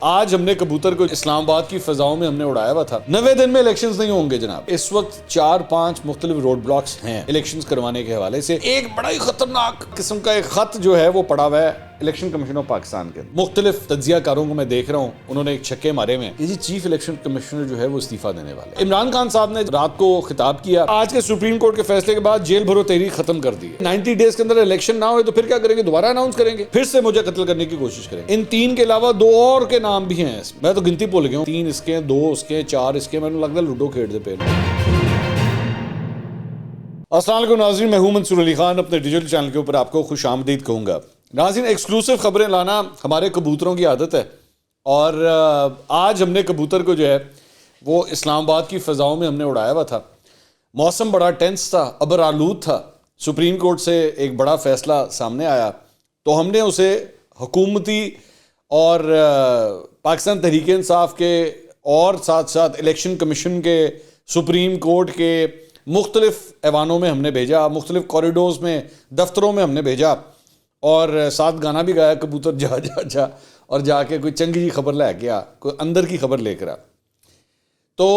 آج ہم نے کبوتر کو اسلام آباد کی فضاؤں میں ہم نے اڑایا ہوا تھا۔ 90 دن میں الیکشنز نہیں ہوں گے جناب۔ اس وقت 4-5 مختلف روڈ بلاکس ہیں الیکشنز کروانے کے حوالے سے۔ ایک بڑا ہی خطرناک قسم کا ایک خط جو ہے وہ پڑا ہوا ہے الیکشن کمیشن آف پاکستان کے۔ مختلف تجزیہ کاروں کو میں دیکھ رہا ہوں، انہوں نے ایک چھکے مارے میں کہ جی چیف الیکشن کمشنر جو ہے وہ استعفیٰ دینے والے۔ عمران خان صاحب نے رات کو خطاب کیا، آج کے سپریم کورٹ کے فیصلے کے بعد جیل بھرو تحریک ختم کر دی۔ 90 ڈیز کے اندر الیکشن نہ ہوئے تو پھر کیا کریں گے؟ دوبارہ اناؤنس کریں گے، پھر سے مجھے قتل کرنے کی کوشش کریں گے۔ ان 3 کے علاوہ 2 اور کے نام بھی ہیں، میں تو گنتی بھول گیا ہوں، 3 اس کے، 2 اس کے، 4 اس کے، میں نے لگتا ہے لوڈو کھیل دے پہلے۔ السلام علیکم ناظرین، میں ہوں منصور علی خان، اپنے ڈیجیٹل چینل کے اوپر آپ کو خوش آمدید کہوں گا۔ ناظرین، ایکسکلوسیو خبریں لانا ہمارے کبوتروں کی عادت ہے، اور آج ہم نے کبوتر کو جو ہے وہ اسلام آباد کی فضاؤں میں ہم نے اڑایا ہوا تھا۔ موسم بڑا ٹینس تھا، ابر آلود تھا۔ سپریم کورٹ سے ایک بڑا فیصلہ سامنے آیا تو ہم نے اسے حکومتی اور پاکستان تحریک انصاف کے اور ساتھ ساتھ الیکشن کمیشن کے، سپریم کورٹ کے مختلف ایوانوں میں ہم نے بھیجا، مختلف کوریڈورز میں، دفتروں میں ہم نے بھیجا، اور ساتھ گانا بھی گایا، کبوتر جا جا جا، اور جا کے کوئی چنگی جی خبر لے کے آ، کوئی اندر کی خبر لے کر آ۔ تو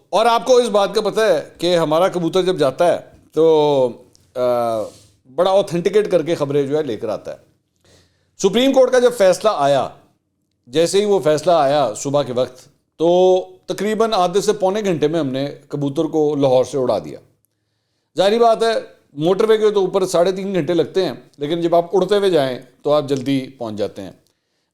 اور آپ کو اس بات کا پتہ ہے کہ ہمارا کبوتر جب جاتا ہے تو بڑا اوتھینٹیکیٹ کر کے خبریں جو ہے لے کر آتا ہے۔ سپریم کورٹ کا جب فیصلہ آیا، جیسے ہی وہ فیصلہ آیا صبح کے وقت، تو تقریباً آدھے سے پونے گھنٹے میں ہم نے کبوتر کو لاہور سے اڑا دیا۔ ظاہری بات ہے، موٹر وے کے تو اوپر 3.5 گھنٹے لگتے ہیں، لیکن جب آپ اڑتے ہوئے جائیں تو آپ جلدی پہنچ جاتے ہیں۔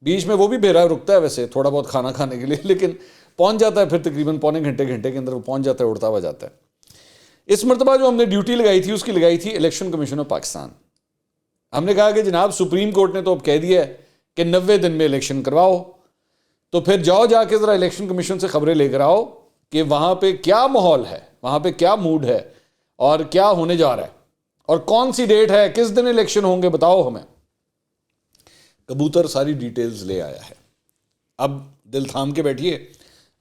بیچ میں وہ بھی بھیرا رکتا ہے ویسے تھوڑا بہت کھانا کھانے کے لیے، لیکن پہنچ جاتا ہے پھر تقریباً پونے گھنٹے کے اندر وہ پہنچ جاتا ہے، اڑتا ہوا جاتا ہے۔ اس مرتبہ جو ہم نے ڈیوٹی لگائی تھی، اس کی لگائی تھی الیکشن کمیشن آف پاکستان۔ ہم نے کہا کہ جناب سپریم کورٹ نے تو اب کہہ دیا ہے کہ 90 دن میں الیکشن کرواؤ، تو پھر جاؤ جا کے ذرا الیکشن کمیشن سے خبریں لے کر آؤ کہ وہاں پہ کیا ماحول ہے، وہاں پہ کیا موڈ ہے، اور کیا ہونے جا رہا ہے، اور کون سی ڈیٹ ہے، کس دن الیکشن ہوں گے، بتاؤ ہمیں۔ کبوتر ساری ڈیٹیلز لے آیا ہے۔ اب دل تھام کے بیٹھیے،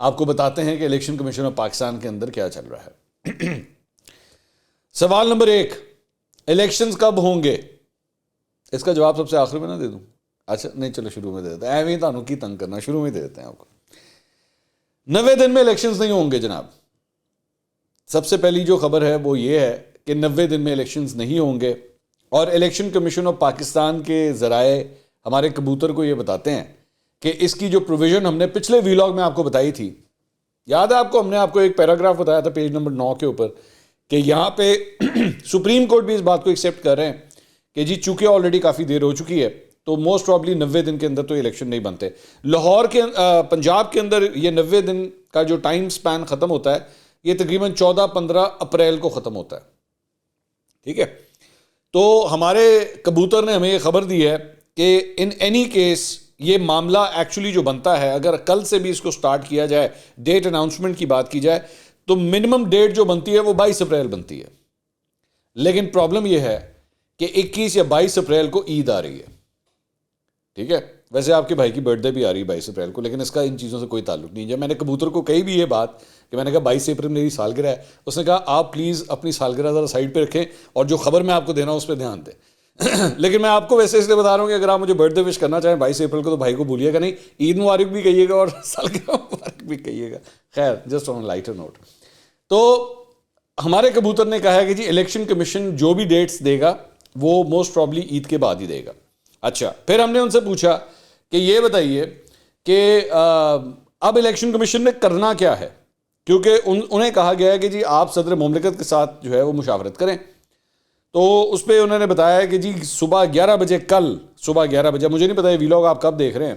آپ کو بتاتے ہیں کہ الیکشن کمیشن آف پاکستان کے اندر کیا چل رہا ہے۔ سوال نمبر 1، الیکشنز کب ہوں گے؟ اس کا جواب سب سے آخر میں نہ دے دوں؟ اچھا نہیں، چلو شروع میں دے دیتے ہیں، ایویں تانوں کی تنگ کرنا، شروع میں دے دیتے ہیں آپ کو۔ 90 دن میں الیکشنز نہیں ہوں گے جناب۔ سب سے پہلی جو خبر ہے وہ یہ ہے کہ 90 دن میں الیکشنز نہیں ہوں گے، اور الیکشن کمیشن آف پاکستان کے ذرائع ہمارے کبوتر کو یہ بتاتے ہیں کہ اس کی جو پروویژن ہم نے پچھلے ویلاگ میں آپ کو بتائی تھی، یاد ہے آپ کو، ہم نے آپ کو ایک پیراگراف بتایا تھا پیج نمبر 9 کے اوپر، کہ یہاں پہ سپریم کورٹ بھی اس بات کو ایکسیپٹ کر رہے ہیں کہ جی چونکہ آلریڈی کافی دیر ہو چکی ہے تو موسٹ پرابلی 90 دن کے اندر تو الیکشن نہیں بنتے۔ لاہور کے پنجاب کے اندر یہ 90 دن کا جو ٹائم سپین ختم ہوتا ہے، یہ تقریباً 14-15 اپریل کو ختم ہوتا ہے، ٹھیک ہے؟ تو ہمارے کبوتر نے ہمیں یہ خبر دی ہے کہ ان اینی کیس یہ معاملہ ایکچولی جو بنتا ہے، اگر کل سے بھی اس کو سٹارٹ کیا جائے، ڈیٹ اناؤنسمنٹ کی بات کی جائے، تو منیمم ڈیٹ جو بنتی ہے وہ 22 اپریل بنتی ہے۔ لیکن پرابلم یہ ہے کہ 21 یا 22 اپریل کو عید آ رہی ہے، ٹھیک ہے؟ ویسے آپ کے بھائی کی برتھ ڈے بھی آ رہی ہے 22 اپریل کو، لیکن اس کا ان چیزوں سے کوئی تعلق نہیں ہے۔ میں نے کبوتر کو کہی بھی یہ بات کہ میں نے کہا 22 اپریل میری سالگرہ ہے، اس نے کہا آپ پلیز اپنی سالگرہ ذرا سائڈ پہ رکھیں اور جو خبر میں آپ کو دینا اس پہ دھیان دیں۔ لیکن میں آپ کو ویسے اس لیے بتا رہا ہوں کہ اگر آپ مجھے برتھ ڈے وش کرنا چاہیں 22 اپریل کو، تو بھائی کو بھولیے گا نہیں، عید مبارک بھی کہیے گا اور سالگرہ مبارک بھی کہیے گا۔ خیر، جسٹ آن لائٹر نوٹ۔ تو ہمارے کبوتر نے کہا ہے کہ جی الیکشن کمیشن جو بھی ڈیٹس دے گا وہ موسٹ پرابلی عید کے بعد ہی دے گا۔ اچھا، پھر ہم نے ان سے پوچھا کہ یہ بتائیے کہ اب الیکشن کمیشن نے کرنا کیا ہے، کیونکہ انہیں کہا گیا ہے کہ جی آپ صدر مملکت کے ساتھ جو ہے وہ مشاورت کریں۔ تو اس پہ انہوں نے بتایا کہ جی صبح 11 بجے، کل صبح 11 بجے، مجھے نہیں پتا یہ ویلاگ آپ کب دیکھ رہے ہیں،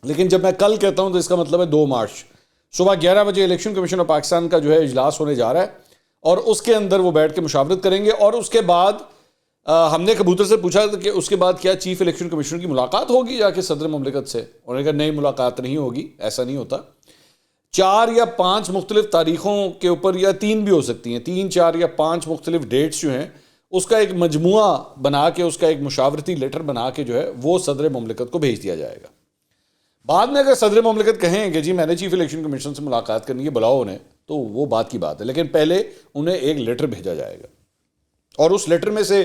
لیکن جب میں کل کہتا ہوں تو اس کا مطلب ہے 2 مارچ، صبح 11 بجے الیکشن کمیشن آف پاکستان کا جو ہے اجلاس ہونے جا رہا ہے، اور اس کے اندر وہ بیٹھ کے مشاورت کریں گے۔ اور اس کے بعد ہم نے کبوتر سے پوچھا کہ اس کے بعد کیا چیف الیکشن کمیشنر کی ملاقات ہوگی جا کے صدر مملکت سے؟ انہوں نے کہا نہیں، ملاقات نہیں ہوگی، ایسا نہیں ہوتا۔ 4 یا 5 مختلف تاریخوں کے اوپر، یا 3 بھی ہو سکتی ہیں، 3، 4 یا 5 مختلف ڈیٹس جو ہیں، اس کا ایک مجموعہ بنا کے، اس کا ایک مشاورتی لیٹر بنا کے جو ہے وہ صدر مملکت کو بھیج دیا جائے گا۔ بعد میں اگر صدر مملکت کہیں کہ جی میں نے چیف الیکشن کمیشن سے ملاقات کرنی ہے، بلاؤ انہیں، تو وہ بات کی بات ہے، لیکن پہلے انہیں ایک لیٹر بھیجا جائے گا، اور اس لیٹر میں سے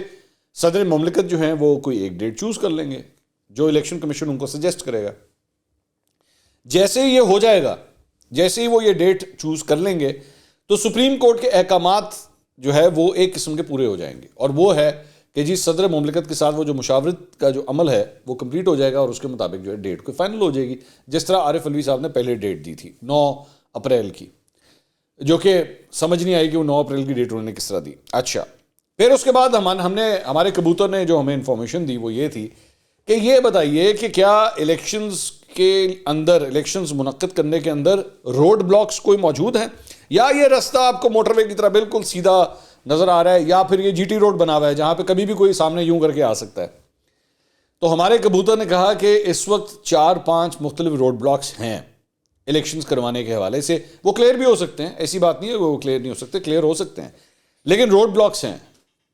صدر مملکت جو ہیں وہ کوئی ایک ڈیٹ چوز کر لیں گے جو الیکشن کمیشن ان کو سجیسٹ کرے گا۔ جیسے ہی یہ ہو جائے گا, جیسے ہی وہ یہ ڈیٹ چوز کر لیں گے, تو سپریم کورٹ کے احکامات جو ہے وہ ایک قسم کے پورے ہو جائیں گے, اور وہ ہے کہ جی صدر مملکت کے ساتھ وہ جو مشاورت کا جو عمل ہے وہ کمپلیٹ ہو جائے گا, اور اس کے مطابق جو ہے ڈیٹ کو فائنل ہو جائے گی, جس طرح عارف علوی صاحب نے پہلے ڈیٹ دی تھی 9 اپریل کی, جو کہ سمجھ نہیں آئی کہ وہ 9 اپریل کی ڈیٹ انہوں نے کس طرح دی. اچھا, پھر اس کے بعد ہمارے کبوتر نے جو ہمیں انفارمیشن دی وہ یہ تھی کہ یہ بتائیے کہ کیا الیکشنز کے اندر, الیکشنز منعقد کرنے کے اندر روڈ بلاکس کوئی موجود ہیں, یا یہ راستہ آپ کو موٹر وے کی طرح بالکل سیدھا نظر آ رہا ہے, یا پھر یہ جی ٹی روڈ بنا ہوا ہے جہاں پہ کبھی بھی کوئی سامنے یوں کر کے آ سکتا ہے. تو ہمارے کبوتر نے کہا کہ اس وقت 4-5 مختلف روڈ بلاکس ہیں الیکشنز کروانے کے حوالے سے. وہ کلیئر بھی ہو سکتے ہیں, ایسی بات نہیں ہے وہ کلیئر نہیں ہو سکتے, کلیئر ہو سکتے ہیں, لیکن روڈ بلاکس ہیں.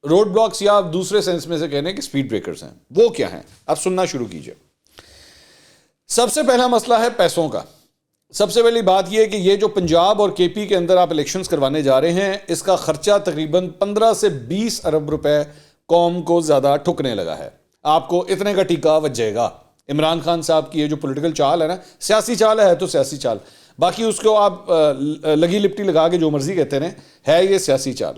روڈ بلاکس یا آپ دوسرے سینس میں سے کہنے کہ سپیڈ بریکرز ہیں. وہ کیا ہیں آپ سننا شروع کیجئے. سب سے پہلا مسئلہ ہے پیسوں کا. سب سے پہلی بات یہ ہے کہ یہ جو پنجاب اور کے پی کے اندر آپ الیکشنز کروانے جا رہے ہیں, اس کا خرچہ تقریباً 15 سے 20 ارب روپے قوم کو زیادہ ٹھکنے لگا ہے. آپ کو اتنے کا ٹیکہ بچے گا. عمران خان صاحب کی یہ جو پولیٹیکل چال ہے نا, سیاسی چال ہے تو سیاسی چال, باقی اس کو آپ لگی لپٹی لگا کے جو مرضی کہتے ہیں, ہے یہ سیاسی چال.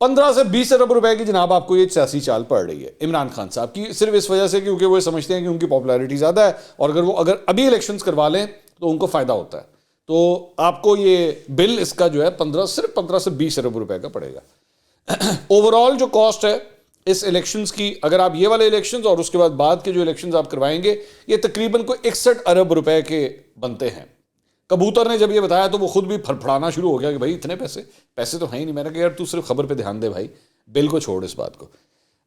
15 سے 20 ارب روپے کی جناب آپ کو یہ سیاسی چال پڑ رہی ہے عمران خان صاحب کی, صرف اس وجہ سے کیونکہ وہ سمجھتے ہیں کہ ان کی پاپولیرٹی زیادہ ہے, اور اگر ابھی الیکشنز کروا لیں تو ان کو فائدہ ہوتا ہے. تو آپ کو یہ بل اس کا جو ہے صرف 15 سے 20 ارب روپے کا پڑے گا. اوور آل جو کاسٹ ہے اس الیکشنز کی, اگر آپ یہ والے الیکشنز اور اس کے بعد کے جو الیکشنز آپ کروائیں گے, یہ تقریباً کوئی 61 ارب روپے کے بنتے ہیں. کبوتر نے جب یہ بتایا تو وہ خود بھی پھڑپھڑانا شروع ہو گیا کہ بھائی اتنے پیسے تو ہیں ہی نہیں. میں نے کہا یار تو صرف خبر پہ دھیان دے بھائی, بل کو چھوڑ اس بات کو.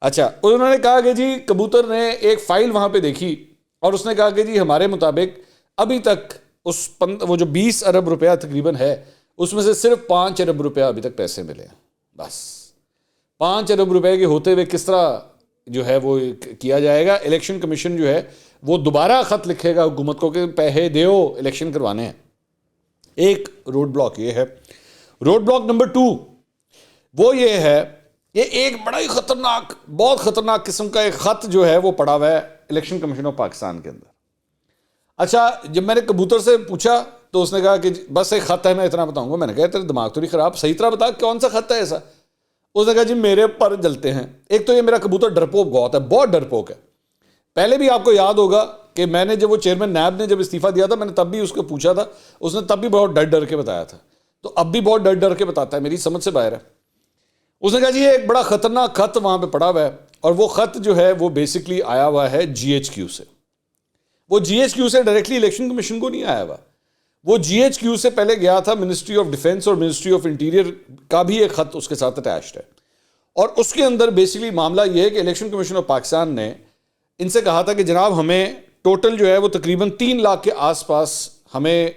اچھا, انہوں نے کہا کہ جی کبوتر نے ایک فائل وہاں پہ دیکھی, اور اس نے کہا کہ جی ہمارے مطابق ابھی تک وہ جو 20 ارب روپیہ تقریباً ہے, اس میں سے صرف 5 ارب روپیہ ابھی تک پیسے ملے ہیں. بس 5 ارب روپے کے ہوتے ہوئے کس طرح جو ہے وہ کیا جائے گا. الیکشن کمیشن جو ہے وہ دوبارہ خط لکھے گا حکومت کو کہ پیسے دیو الیکشن کروانے ہیں. ایک روڈ بلاک یہ ہے. روڈ بلاک نمبر 2 وہ یہ ہے, یہ ایک بڑا ہی خطرناک, بہت خطرناک قسم کا ایک خط جو ہے وہ پڑا ہوا ہے الیکشن کمیشن آف پاکستان کے اندر. اچھا, جب میں نے کبوتر سے پوچھا تو اس نے کہا کہ بس ایک خط ہے, میں اتنا بتاؤں گا. میں نے کہا تیرے دماغ تو نہیں خراب, صحیح طرح بتا کون سا خط ہے ایسا. اس نے کہا جی میرے پر جلتے ہیں. ایک تو یہ میرا کبوتر ڈرپوک بہت ڈرپوک ہے. پہلے بھی آپ کو یاد ہوگا کہ میں نے جب وہ چیئرمین نیب نے جب استعفیٰ دیا تھا, میں نے تب بھی اس کو پوچھا تھا, اس نے تب بھی بہت ڈر کے بتایا تھا, تو اب بھی بہت ڈر کے بتاتا ہے, میری سمجھ سے باہر ہے. اس نے کہا جی یہ ایک بڑا خطرناک خط وہاں پہ پڑا ہوا ہے, اور وہ خط جو ہے وہ بیسکلی آیا ہوا ہے جی ایچ کیو سے. وہ جی ایچ کیو سے ڈائریکٹلی الیکشن کمیشن کو نہیں آیا ہوا, وہ جی ایچ کیو سے پہلے گیا تھا منسٹری آف ڈیفینس اور منسٹری آف انٹیریئر کا بھی ایک خط اس کے ساتھ اٹیچڈ ہے. اور اس کے اندر بیسکلی معاملہ یہ ہے کہ الیکشن کمیشن آف پاکستان نے ان سے کہا تھا کہ جناب ہمیں ٹوٹل جو ہے وہ تقریباً 3 لاکھ کے آس پاس ہمیں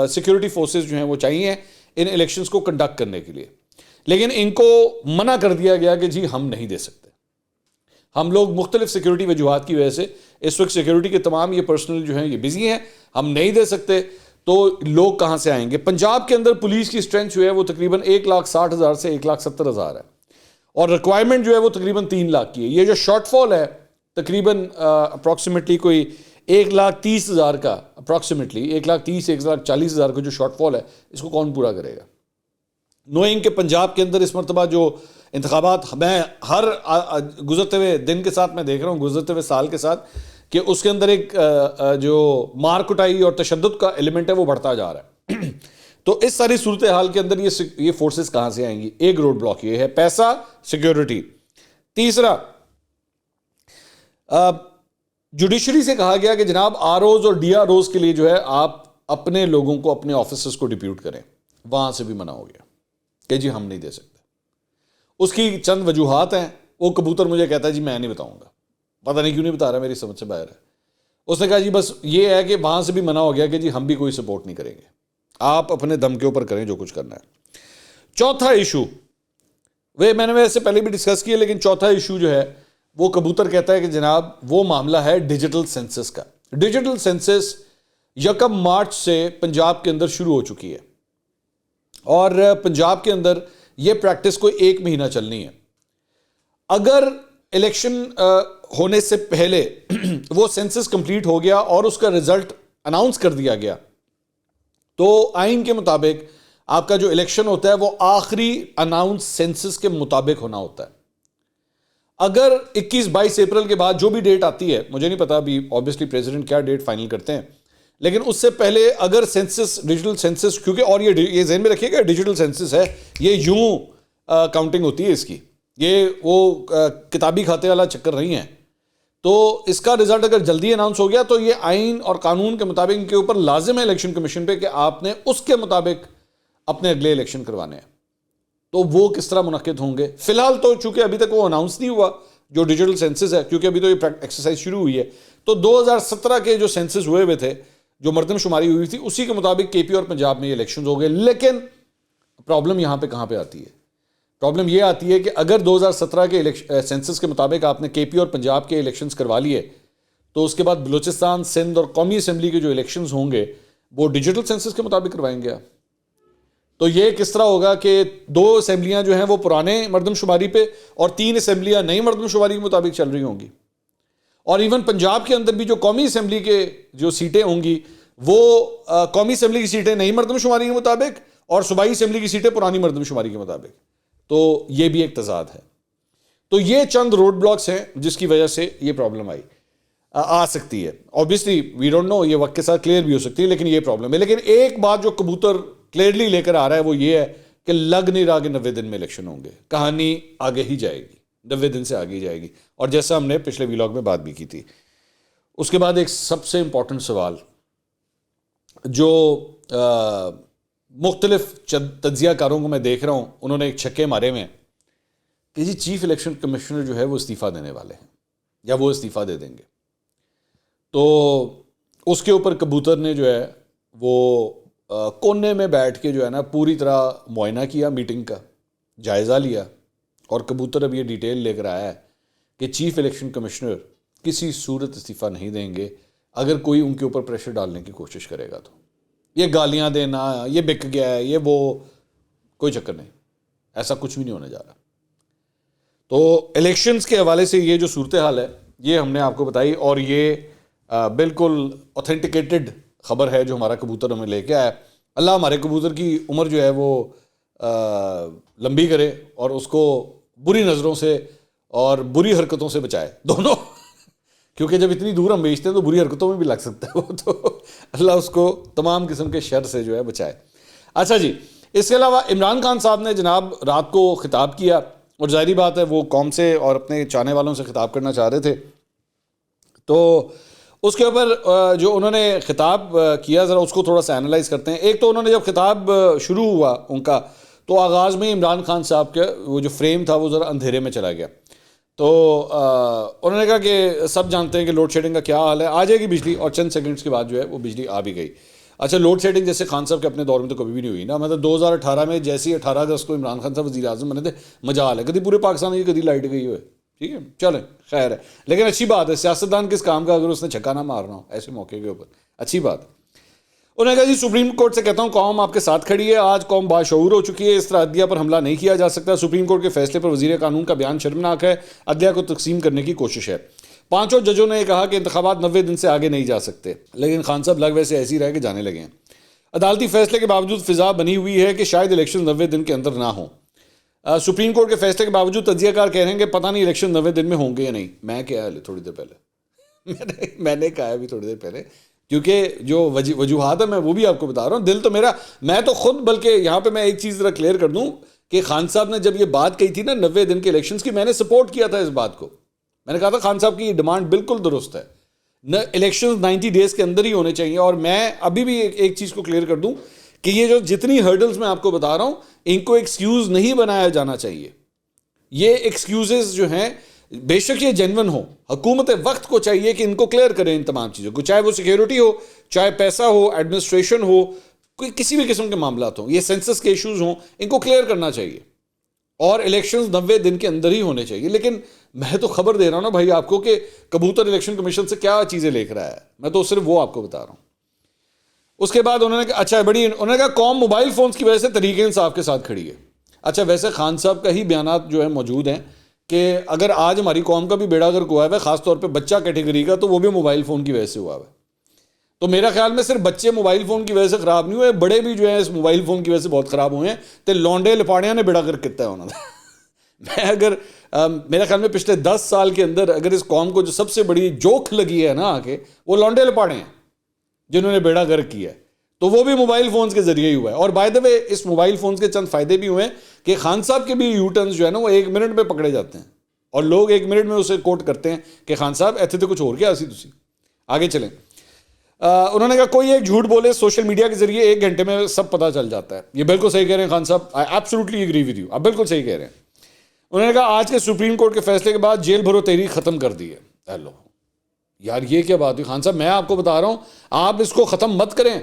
سیکیورٹی فورسز جو ہیں وہ چاہیے ان الیکشنز کو کنڈکٹ کرنے کے لیے. لیکن ان کو منع کر دیا گیا کہ جی ہم نہیں دے سکتے, ہم لوگ مختلف سیکیورٹی وجوہات کی وجہ سے اس وقت سیکیورٹی کے تمام یہ پرسنل جو ہیں یہ بزی ہیں, ہم نہیں دے سکتے. تو لوگ کہاں سے آئیں گے؟ پنجاب کے اندر پولیس کی اسٹرینتھ جو ہے وہ تقریباً 1,60,000 سے 1,70,000 ہے, اور ریکوائرمنٹ جو ہے وہ تقریباً 3 لاکھ کی ہے. یہ جو شارٹ فال ہے تقریباً اپروکسیمیٹلی کوئی 1,30,000 کا, اپروکسیمیٹلی 1,30,000 1,40,000 کا جو شارٹ فال ہے, اس کو کون پورا کرے گا؟ نوئنگ کہ پنجاب کے اندر اس مرتبہ جو انتخابات, میں ہر گزرتے ہوئے دن کے ساتھ میں دیکھ رہا ہوں, گزرتے ہوئے سال کے ساتھ, کہ اس کے اندر ایک جو مار کٹائی اور تشدد کا ایلیمنٹ ہے وہ بڑھتا جا رہا ہے. تو اس ساری صورتحال کے اندر یہ فورسز کہاں سے آئیں گی؟ ایک روڈ بلاک یہ ہے, پیسہ, سیکیورٹی. تیسرا, جوڈیشری سے کہا گیا کہ جناب آر اوز اور ڈی آر اوز کے لیے جو ہے آپ اپنے لوگوں کو اپنے آفیسز کو ڈپیوٹ کریں. وہاں سے بھی منع ہو گیا کہ جی ہم نہیں دے سکتے. اس کی چند وجوہات ہیں. وہ کبوتر مجھے کہتا ہے جی میں نہیں بتاؤں گا, پتہ نہیں کیوں نہیں بتا رہا, میری سمجھ سے باہر ہے. اس نے کہا جی بس یہ ہے کہ وہاں سے بھی منع ہو گیا کہ جی ہم بھی کوئی سپورٹ نہیں کریں گے, آپ اپنے دم کے اوپر کریں جو کچھ کرنا ہے. چوتھا ایشو میں نے ویسے پہلے بھی ڈسکس کیا, لیکن چوتھا ایشو جو ہے وہ کبوتر کہتا ہے کہ جناب وہ معاملہ ہے ڈیجیٹل سینسس کا. ڈیجیٹل سینسس 1 مارچ سے پنجاب کے اندر شروع ہو چکی ہے, اور پنجاب کے اندر یہ پریکٹس کوئی 1 مہینہ چلنی ہے. اگر الیکشن ہونے سے پہلے وہ سینسس کمپلیٹ ہو گیا اور اس کا رزلٹ اناؤنس کر دیا گیا تو آئین کے مطابق آپ کا جو الیکشن ہوتا ہے وہ آخری اناؤنس سینسس کے مطابق ہونا ہوتا ہے. اگر 21-22 اپریل کے بعد جو بھی ڈیٹ آتی ہے, مجھے نہیں پتا ابھی آبویسلی پریزیڈنٹ کیا ڈیٹ فائنل کرتے ہیں, لیکن اس سے پہلے اگر سینسس, ڈیجیٹل سینسس, کیونکہ اور یہ ذہن میں رکھیے گا ڈیجیٹل سینسس ہے, یہ یوں کاؤنٹنگ ہوتی ہے اس کی, یہ وہ کتابی کھاتے والا چکر نہیں ہے. تو اس کا رزلٹ اگر جلدی اناؤنس ہو گیا تو یہ آئین اور قانون کے مطابق ان کے اوپر لازم ہے الیکشن کمیشن پہ کہ آپ نے اس کے مطابق اپنے اگلے الیکشن کروانے ہیں. تو وہ کس طرح منعقد ہوں گے؟ فی الحال تو چونکہ ابھی تک وہ اناؤنس نہیں ہوا جو ڈیجیٹل سینسس ہے, کیونکہ ابھی تو یہ ایکسرسائز شروع ہوئی ہے. تو 2017 کے جو سینسس ہوئے تھے, جو مردم شماری ہوئی تھی, اسی کے مطابق کے پی اور پنجاب میں یہ الیکشنز ہو گئے. لیکن پرابلم یہاں پہ کہاں پہ آتی ہے؟ پرابلم یہ آتی ہے کہ اگر 2017 کے سینسس کے مطابق آپ نے کے پی اور پنجاب کے الیکشنز کروا لیے, تو اس کے بعد بلوچستان, سندھ اور قومی اسمبلی کے جو الیکشنز ہوں گے وہ ڈیجیٹل سینسس کے مطابق کروائیں گے آپ. تو یہ کس طرح ہوگا کہ 2 اسمبلیاں جو ہیں وہ پرانے مردم شماری پہ اور 3 اسمبلیاں نئی مردم شماری کے مطابق چل رہی ہوں گی. اور ایون پنجاب کے اندر بھی جو قومی اسمبلی کے جو سیٹیں ہوں گی وہ قومی اسمبلی کی سیٹیں نئی مردم شماری کے مطابق اور صوبائی اسمبلی کی سیٹیں پرانی مردم شماری کے مطابق. تو یہ بھی ایک تضاد ہے. تو یہ چند روڈ بلاکس ہیں جس کی وجہ سے یہ پرابلم آ سکتی ہے. obviously we don't know, یہ وقت کے ساتھ کلیئر بھی ہو سکتی ہے, لیکن یہ پرابلم ہے. لیکن ایک بات جو کبوتر کلیئرلی لے کر آ رہا ہے وہ یہ ہے کہ لگ نہیں رہا کہ 90 دن میں الیکشن ہوں گے. کہانی آگے ہی جائے گی, 90 دن سے آگے ہی جائے گی. اور جیسا ہم نے پچھلے ویلاگ میں بات بھی کی تھی. اس کے بعد ایک سب سے امپورٹنٹ سوال جو مختلف تجزیہ کاروں کو میں دیکھ رہا ہوں, انہوں نے ایک چھکے مارے ہوئے ہیں کہ جی چیف الیکشن کمشنر جو ہے وہ استعفیٰ دینے والے ہیں یا وہ استعفیٰ دے دیں گے. تو اس کے اوپر کبوتر نے جو ہے وہ کونے میں بیٹھ کے جو ہے نا پوری طرح معائنہ کیا, میٹنگ کا جائزہ لیا, اور کبوتر اب یہ ڈیٹیل لے کر آیا ہے کہ چیف الیکشن کمشنر کسی صورت استعفیٰ نہیں دیں گے اگر کوئی ان کے اوپر پریشر ڈالنے کی کوشش کرے گا. تو یہ گالیاں دینا, یہ بک گیا ہے, یہ وہ, کوئی چکر نہیں, ایسا کچھ بھی نہیں ہونے جا رہا. تو الیکشنز کے حوالے سے یہ جو صورتحال ہے یہ ہم نے آپ کو بتائی, اور یہ بالکل اوتھینٹیکیٹڈ خبر ہے جو ہمارا کبوتر ہمیں لے کے آیا. اللہ ہمارے کبوتر کی عمر جو ہے وہ لمبی کرے اور اس کو بری نظروں سے اور بری حرکتوں سے بچائے, دونوں. کیونکہ جب اتنی دور ہم بیچتے ہیں تو بری حرکتوں میں بھی لگ سکتا ہے وہ, تو اللہ اس کو تمام قسم کے شر سے جو ہے بچائے. اچھا جی, اس کے علاوہ عمران خان صاحب نے جناب رات کو خطاب کیا, اور ظاہری بات ہے وہ قوم سے اور اپنے چاہنے والوں سے خطاب کرنا چاہ رہے تھے. تو اس کے اوپر جو انہوں نے خطاب کیا ذرا اس کو تھوڑا سا انالائز کرتے ہیں. ایک تو انہوں نے جب خطاب شروع ہوا ان کا, تو آغاز میں عمران خان صاحب کا وہ جو فریم تھا وہ ذرا اندھیرے میں چلا گیا. تو انہوں نے کہا کہ سب جانتے ہیں کہ لوڈ شیڈنگ کا کیا حال ہے, آ جائے گی بجلی, اور چند سیکنڈز کے بعد جو ہے وہ بجلی آ بھی گئی. اچھا, لوڈ شیڈنگ جیسے خان صاحب کے اپنے دور میں تو کبھی بھی نہیں ہوئی نا, مطلب 2018 میں جیسی 18 اگست کو عمران خان صاحب وزیر اعظم بنے تھے, مجال ہے, کبھی پورے پاکستان کی کبھی لائٹ گئی ہوئے. ٹھیک ہے, چلیں خیر ہے, لیکن اچھی بات ہے, سیاستدان کس کام کا اگر اس نے چھکا نہ مارنا ہو ایسے موقع کے اوپر, اچھی بات. انہوں نے کہا جی سپریم کورٹ سے کہتا ہوں قوم آپ کے ساتھ کھڑی ہے, آج قوم باشعور ہو چکی ہے, اس طرح عدلیہ پر حملہ نہیں کیا جا سکتا. سپریم کورٹ کے فیصلے پر وزیر قانون کا بیان شرمناک ہے, عدلیہ کو تقسیم کرنے کی کوشش ہے. 5 ججوں نے کہا کہ انتخابات 90 دن سے آگے نہیں جا سکتے, لیکن خان صاحب لگ ویسے ایسے ہی رہ کے جانے لگے ہیں. عدالتی فیصلے کے باوجود فضا بنی ہوئی ہے کہ شاید الیکشن 90 دن کے اندر نہ ہوں. سپریم کورٹ کے فیصلے کے باوجود تجزیہ کار کہہ رہے ہیں کہ پتہ نہیں الیکشن 90 دن میں ہوں گے یا نہیں. میں کیا ہے تھوڑی دیر پہلے میں نے کہا ابھی تھوڑی دیر پہلے, کیونکہ جو وجوہات ہیں میں وہ بھی آپ کو بتا رہا ہوں. دل تو میرا, میں تو خود, بلکہ یہاں پہ میں ایک چیز ذرا کلیئر کر دوں کہ خان صاحب نے جب یہ بات کہی تھی نا 90 دن کے الیکشنز کی, میں نے سپورٹ کیا تھا اس بات کو. میں نے کہا تھا خان صاحب کی یہ ڈیمانڈ بالکل درست ہے, الیکشنز 90 ڈیز کے اندر ہی ہونے چاہیے. اور میں ابھی بھی ایک چیز کو کلیئر کر دوں کہ یہ جو جتنی ہرڈلز میں آپ کو بتا رہا ہوں ان کو ایکسکیوز نہیں بنایا جانا چاہیے. یہ ایکسکیوزز جو ہیں بے شک یہ جینون ہو, حکومت وقت کو چاہیے کہ ان کو کلیئر کریں ان تمام چیزوں کو, چاہے وہ سیکیورٹی ہو, چاہے پیسہ ہو, ایڈمنسٹریشن ہو, کوئی کسی بھی قسم کے معاملات ہوں, یہ سینسس کے ایشوز ہوں, ان کو کلیئر کرنا چاہیے. اور الیکشنز 90 دن کے اندر ہی ہونے چاہیے. لیکن میں تو خبر دے رہا ہوں نا بھائی آپ کو کہ کبوتر الیکشن کمیشن سے کیا چیزیں لے کر آیا ہے, میں تو صرف وہ آپ کو بتا رہا ہوں. اس کے بعد انہوں نے کہا اچھا بڑی, انہوں نے کہا قوم موبائل فونز کی وجہ سے طریق انصاف کے ساتھ کھڑی ہے. اچھا ویسے خان صاحب کا ہی بیانات جو ہیں موجود ہیں کہ اگر آج ہماری قوم کا بھی بیڑا گرک ہوا ہے, خاص طور پہ بچہ کیٹیگری کا, تو وہ بھی موبائل فون کی وجہ سے ہوا ہے. تو میرا خیال میں صرف بچے موبائل فون کی وجہ سے خراب نہیں ہوئے, بڑے بھی جو ہیں اس موبائل فون کی وجہ سے بہت خراب ہوئے ہیں. تے لونڈے لپاڑیاں نے بیڑا کر کتا ہے انہوں نے. میں اگر میرا خیال میں پچھلے 10 سال کے اندر اگر اس قوم کو جو سب سے بڑی جوک لگی ہے نا آ کے, وہ لونڈے لپاڑے ہیں جنہوں نے بیڑا گرک کیا ہے. تو وہ بھی موبائل فونز کے ذریعے ہی ہوا ہے. اور بائی دا وے اس موبائل فونز کے چند فائدے بھی ہوئے ہیں کہ خان صاحب کے بھی یو ٹرنز جو ہے نا وہ 1 منٹ میں پکڑے جاتے ہیں, اور لوگ 1 منٹ میں اسے کوٹ کرتے ہیں کہ خان صاحب ایتھے تو کچھ اور کیا سی تسی. آگے چلیں. انہوں نے کہا کوئی ایک جھوٹ بولے سوشل میڈیا کے ذریعے 1 گھنٹے میں سب پتہ چل جاتا ہے. یہ بالکل صحیح کہہ رہے ہیں خان صاحب, آئی ایبسولوٹلی ایگری ود یو, آپ بالکل صحیح کہہ رہے ہیں. انہوں نے کہا آج کے سپریم کورٹ کے فیصلے کے بعد جیل بھرو تحریک ختم کر دی ہے. ہیلو یار یہ کیا بات ہوئی خان صاحب, میں آپ کو بتا رہا ہوں آپ اس کو ختم مت کریں,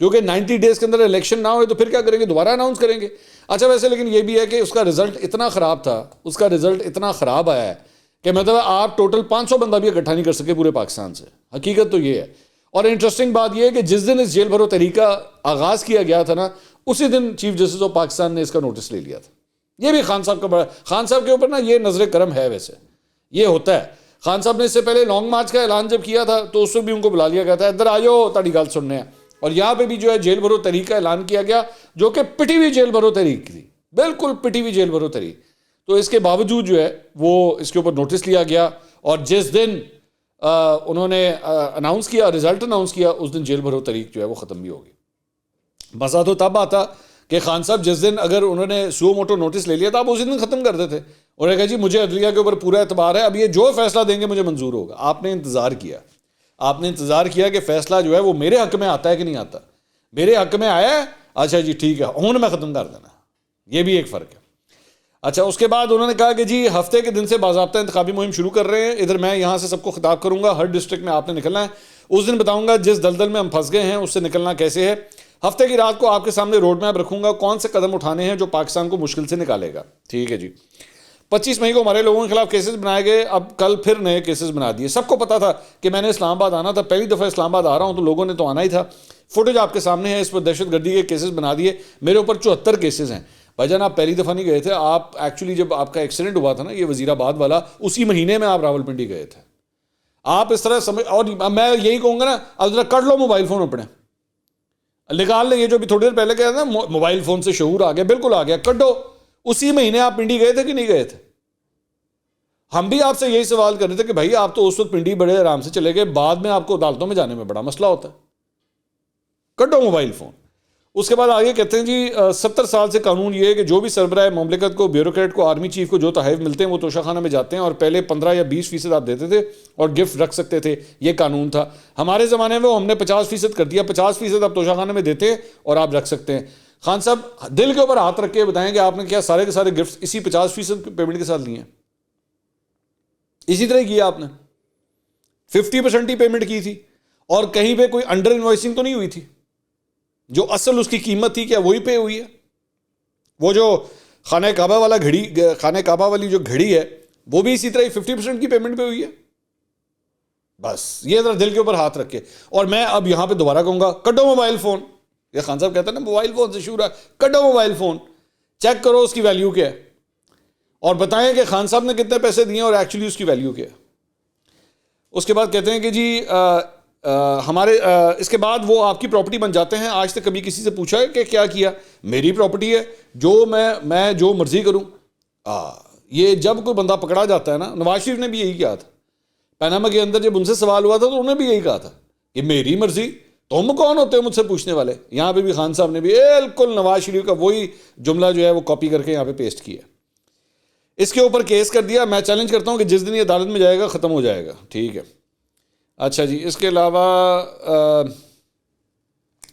کیونکہ 90 ڈیز کے اندر الیکشن نہ ہوئے تو پھر کیا کریں گے, دوبارہ اناؤنس کریں گے. اچھا ویسے لیکن یہ بھی ہے کہ اس کا رزلٹ اتنا خراب تھا, اس کا رزلٹ اتنا خراب آیا ہے کہ مطلب آپ ٹوٹل 500 بندہ بھی اکٹھا نہیں کر سکے پورے پاکستان سے. حقیقت تو یہ ہے. اور انٹرسٹنگ بات یہ ہے کہ جس دن اس جیل بھرو تحریک کا آغاز کیا گیا تھا نا, اسی دن چیف جسٹس آف پاکستان نے اس کا نوٹس لے لیا تھا. یہ بھی خان صاحب کا بڑا, خان صاحب کے اوپر نا یہ نظر کرم ہے. ویسے یہ ہوتا ہے, خان صاحب نے اس سے پہلے لانگ مارچ کا اعلان جب کیا تھا تو اس وقت بھی ان کو بلا لیا گیا تھا, ادھر آ جاؤ تاڑی گل سننے ہیں. اور یہاں پہ بھی جو ہے جیل بھرو تحریک کا اعلان کیا گیا, جو کہ پٹی ہوئی جیل بھرو تحریک تھی, بالکل پٹی ہوئی جیل بھرو تحریک. تو اس کے باوجود جو ہے وہ اس کے اوپر نوٹس لیا گیا, اور جس دن انہوں نے اناؤنس کیا, رزلٹ اناؤنس کیا, اس دن جیل بھرو تحریک جو ہے وہ ختم بھی ہوگی. مزہ تو تب آتا کہ خان صاحب جس دن اگر انہوں نے سو موٹو نوٹس لے لیا تھا آپ اسی دن ختم کر دیتے. انہوں نے کہا جی مجھے عدلیہ کے اوپر پورا اعتبار ہے, اب یہ جو فیصلہ دیں گے مجھے منظور ہوگا. آپ نے انتظار کیا, آپ نے انتظار کیا کہ فیصلہ جو ہے وہ میرے حق میں آتا ہے کہ نہیں آتا. میرے حق میں آیا ہے, اچھا جی ٹھیک ہے, ہوں میں ختم کر دینا. یہ بھی ایک فرق ہے. اچھا اس کے بعد انہوں نے کہا کہ جی ہفتے کے دن سے باضابطہ انتخابی مہم شروع کر رہے ہیں. ادھر میں یہاں سے سب کو خطاب کروں گا, ہر ڈسٹرکٹ میں آپ نے نکلنا ہے. اس دن بتاؤں گا جس دلدل میں ہم پھنس گئے ہیں اس سے نکلنا کیسے ہے. ہفتے کی رات کو آپ کے سامنے روڈ میپ رکھوں گا, کون سے قدم اٹھانے ہیں جو پاکستان کو مشکل سے نکالے گا. ٹھیک ہے جی. 25 مئی کو ہمارے لوگوں کے خلاف کیسز بنائے گئے, اب کل پھر نئے کیسز بنا دیے. سب کو پتا تھا کہ میں نے اسلام آباد آنا تھا, پہلی دفعہ اسلام آباد آ رہا ہوں تو لوگوں نے تو آنا ہی تھا. فوٹیج آپ کے سامنے ہے, اس پر دہشت گردی کے کیسز بنا دیے. میرے اوپر 74 کیسز ہیں. بھائی جان آپ پہلی دفعہ نہیں گئے تھے, آپ ایکچولی جب آپ کا ایکسیڈنٹ ہوا تھا نا یہ وزیر آباد والا, اسی مہینے میں آپ راولپنڈی گئے تھے. آپ اس طرح سمجھ, اور میں یہی کہوں گا نا اب ذرا کر لو موبائل فون اپنے, نکال لیں. یہ جو بھی تھوڑی دیر پہلے کہا تھا نا موبائل فون سے شعور آ گیا, بالکل آ گیا, کڈو. اسی مہینے آپ پنڈی گئے تھے کہ نہیں گئے تھے؟ ہم بھی آپ سے یہی سوال کر رہے تھے کہ بھائی آپ تو اس وقت پنڈی بڑے آرام سے چلے گئے, بعد میں آپ کو عدالتوں میں جانے میں بڑا مسئلہ ہوتا ہے. کڈو موبائل فون. اس کے بعد آگے کہتے ہیں جی 70 سال سے قانون یہ ہے کہ جو بھی سربراہ مملکت کو, بیوروکریٹ کو, آرمی چیف کو جو تحائف ملتے ہیں وہ توشہ خانہ میں جاتے ہیں, اور پہلے 15 یا 20% آپ دیتے تھے اور گفٹ رکھ سکتے تھے, یہ قانون تھا. ہمارے زمانے میں وہ ہم نے 50% کر دیا, 50% آپ توشہ خانے میں دیتے ہیں اور آپ رکھ سکتے ہیں. خان صاحب دل کے اوپر ہاتھ رکھ کے بتائیں کہ آپ نے کیا سارے کے سارے گفٹ اسی 50% پیمنٹ کے ساتھ لیے ہیں؟ اسی طرح کیا آپ نے 50% ہی پیمنٹ کی تھی, اور کہیں پہ کوئی انڈر انوائسنگ تو نہیں ہوئی تھی. جو اصل اس کی قیمت تھی کیا وہی پے ہوئی ہے؟ وہ جو خانہ کعبہ والا گھڑی, خانہ کعبہ والی جو گھڑی ہے وہ بھی اسی طرح 50% کی پیمنٹ پہ ہوئی ہے. بس یہ ذرا دل کے اوپر ہاتھ رکھ کے. اور میں اب یہاں پہ دوبارہ کہوں گا کڈو موبائل فون. یہ خان صاحب کہتے ہیں نا موبائل فون سے شروع ہے, کڈو موبائل فون, چیک کرو اس کی ویلیو کیا ہے, اور بتائیں کہ خان صاحب نے کتنے پیسے دیے اور ایکچولی اس کی ویلیو کیا ہے. اس کے بعد کہتے ہیں کہ جی ہمارے اس کے بعد وہ آپ کی پراپرٹی بن جاتے ہیں. آج تک کبھی کسی سے پوچھا ہے کہ کیا کیا؟ میری پراپرٹی ہے, جو میں جو مرضی کروں. یہ جب کوئی بندہ پکڑا جاتا ہے نا, نواز شریف نے بھی یہی کہا تھا پیناما کے اندر, جب ان سے سوال ہوا تھا تو انہوں نے بھی یہی کہا تھا کہ میری مرضی, تم کون ہوتے ہو مجھ سے پوچھنے والے. یہاں پہ بھی خان صاحب نے بھی بالکل نواز شریف کا وہی جملہ جو ہے وہ کاپی کر کے یہاں پہ پیسٹ کیا. اس کے اوپر کیس کر دیا. میں چیلنج کرتا ہوں کہ جس دن یہ عدالت میں جائے گا ختم ہو جائے گا. ٹھیک ہے. اچھا جی, اس کے علاوہ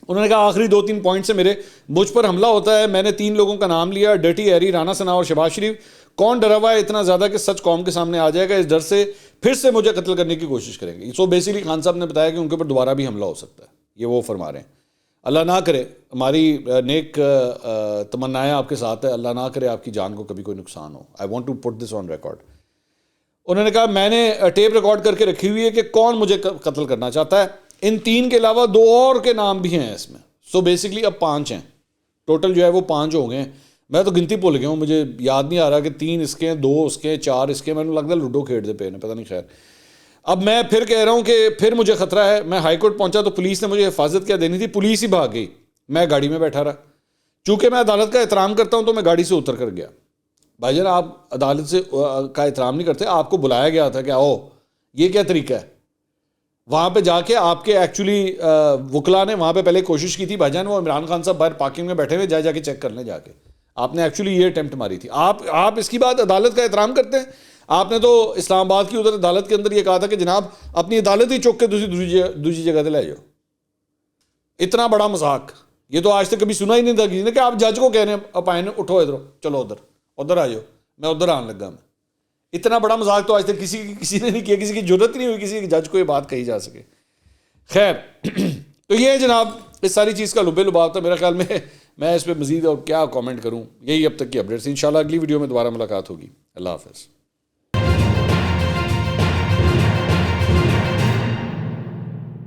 انہوں نے کہا آخری 2-3 پوائنٹ سے مجھ پر حملہ ہوتا ہے. میں نے 3 لوگوں کا نام لیا, ڈرٹی ایری, رانا ثنا اور شہباز شریف. کون ڈرا ہوا ہے اتنا زیادہ کہ سچ قوم کے سامنے آ جائے گا, اس ڈر سے پھر سے مجھے قتل کرنے کی کوشش کریں گے. سو بیسیکلی خان صاحب نے بتایا کہ ان کے اوپر دوبارہ بھی حملہ ہو سکتا ہے. یہ وہ فرما رہے ہیں. اللہ نہ کرے, ہماری نیک تمنائیں آپ کے ساتھ ہے, اللہ نہ کرے آپ کی جان کو کبھی کوئی نقصان ہو. I want to put this on record. انہوں نے کہا میں نے ٹیپ ریکارڈ کر کے رکھی ہوئی ہے کہ کون مجھے قتل کرنا چاہتا ہے. ان 3 کے علاوہ 2 اور کے نام بھی ہیں اس میں. سو بیسکلی اب 5 ہیں ٹوٹل, جو ہے وہ 5 ہو گئے ہیں. میں تو گنتی بھول گیا ہوں, مجھے یاد نہیں آ رہا کہ 3 اس کے ہیں, 2 اس کے ہیں, 4 اس کے. میں نے لگتا ہے لوڈو کھیڑ دے پے نے, پتہ نہیں. خیر اب میں پھر کہہ رہا ہوں کہ پھر مجھے خطرہ ہے. میں ہائی کورٹ پہنچا تو پولیس نے مجھے حفاظت کیا دینی تھی, پولیس ہی بھاگ گئی, میں گاڑی میں بیٹھا رہا. چونکہ میں عدالت کا احترام کرتا ہوں تو میں گاڑی سے اتر کر گیا. بھائی جان آپ عدالت سے کا احترام نہیں کرتے, آپ کو بلایا گیا تھا کہ آؤ, یہ کیا طریقہ ہے؟ وہاں پہ جا کے آپ کے ایکچولی وکلا نے وہاں پہ پہلے کوشش کی تھی بھائی جان, وہ عمران خان صاحب باہر پارکنگ میں بیٹھے ہوئے, جا کے چیک کر لیں جا کے. آپ نے ایکچولی یہ اٹیمپٹ ماری تھی. آپ اس کی بات عدالت کا احترام کرتے ہیں؟ آپ نے تو اسلام آباد کی ادھر عدالت کے اندر یہ کہا تھا کہ جناب اپنی عدالت ہی چوک کے دوسری جگہ پہ لے جاؤ. اتنا بڑا مذاق یہ تو آج تک کبھی سنا ہی نہیں تھا کسی نے کہ آپ جج کو کہہ رہے ہیں اپائن اٹھو ادھر, چلو ادھر آ جاؤ, میں ادھر آنے لگا. میں اتنا بڑا مذاق تو آج تک کسی نے نہیں کیا, کسی کی ضرورت نہیں ہوئی کسی جج کو یہ بات کہی جا سکے. خیر تو یہ جناب اس ساری چیز کا لبے لباب تھا میرے خیال میں اس پہ مزید اور کیا کامنٹ کروں. یہی اب تک کی اپڈیٹس. انشاءاللہ اگلی ویڈیو میں دوبارہ ملاقات ہوگی. اللہ حافظ.